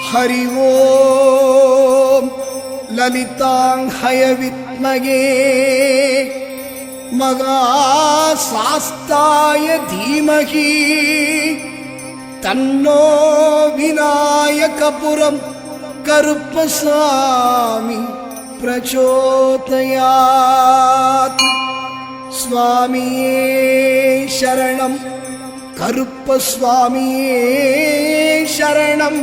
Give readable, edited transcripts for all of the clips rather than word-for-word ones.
हरि ओम ललितांहय विद्महे महाशास्ताय धीमहि तन्नो विनायकपुरं करुप्पस्वामी प्रचोदयात्। स्वामिये शरणं करुप्पस्वामिये शरणं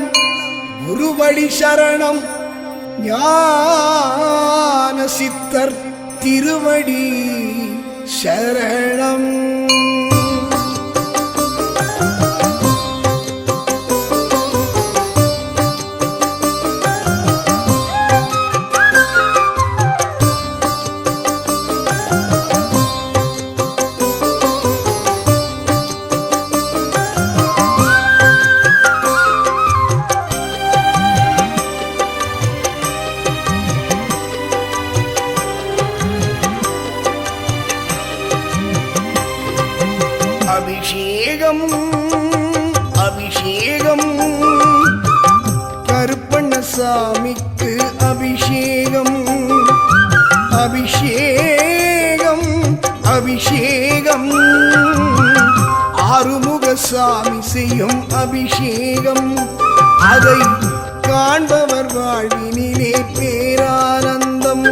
गुरुवडि शरणं ஞான சித்தர் திருவடி சரணம். அபிஷேகம் அபிஷேகம் கருப்பண்ணசாமிக்கு அபிஷேகம் அபிஷேகம் அபிஷேகம் ஆறுமுகசாமி செய்யும் அபிஷேகம் அதை காண்பவர் வாழ்வினிலே பேரானந்தம்.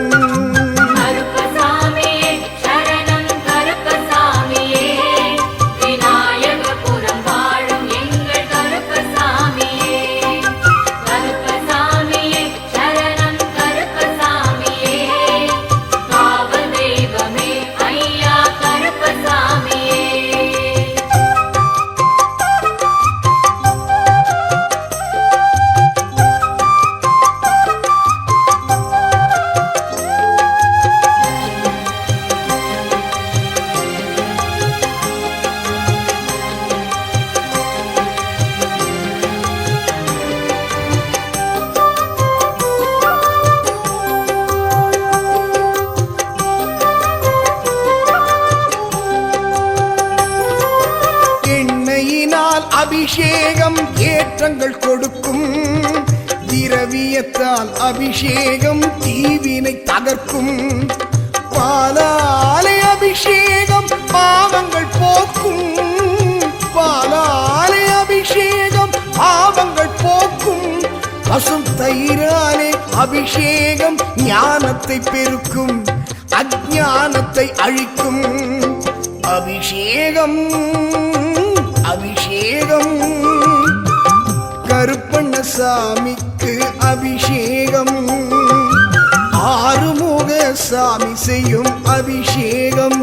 அபிஷேகம் ஏற்றங்கள் கொடுக்கும், திரவியத்தால் அபிஷேகம் தீவினை தகர்க்கும், பாலாலை அபிஷேகம் பாவங்கள் போக்கும், பாலாலை அபிஷேகம் பாவங்கள் போக்கும், பசும் தயிராலே அபிஷேகம் ஞானத்தை பெருக்கும், அஞ்ஞானத்தை அழிக்கும். அபிஷேகம் அபிஷேகம் கருப்பண்ணசாமிக்கு அபிஷேகம், ஆறுமுகசாமி செய்யும் அபிஷேகம்.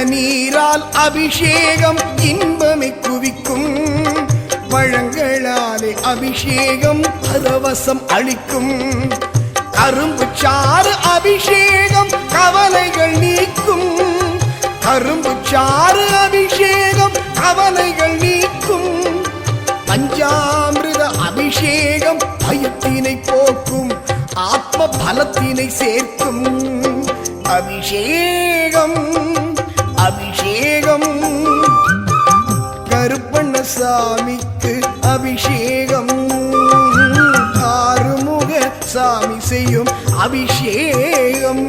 நீரால் அபிஷேகம் இன்பமை குவிக்கும், பழங்களாலே அபிஷேகம் பரவசம் அளிக்கும், கரும்பு சாறு அபிஷேகம் கவலைகள் நீக்கும், கரும்பு சாறு அபிஷேகம் கவலைகள் நீக்கும், பஞ்சாமிர்த அபிஷேகம் பயத்தினை போக்கும், ஆத்ம பலத்தினை சேர்க்கும். அபிஷேகம் அபிஷேகம் கருப்பண்ணசாமிக்கு அபிஷேகம், ஆறுமுகசாமி செய்யும் அபிஷேகம்.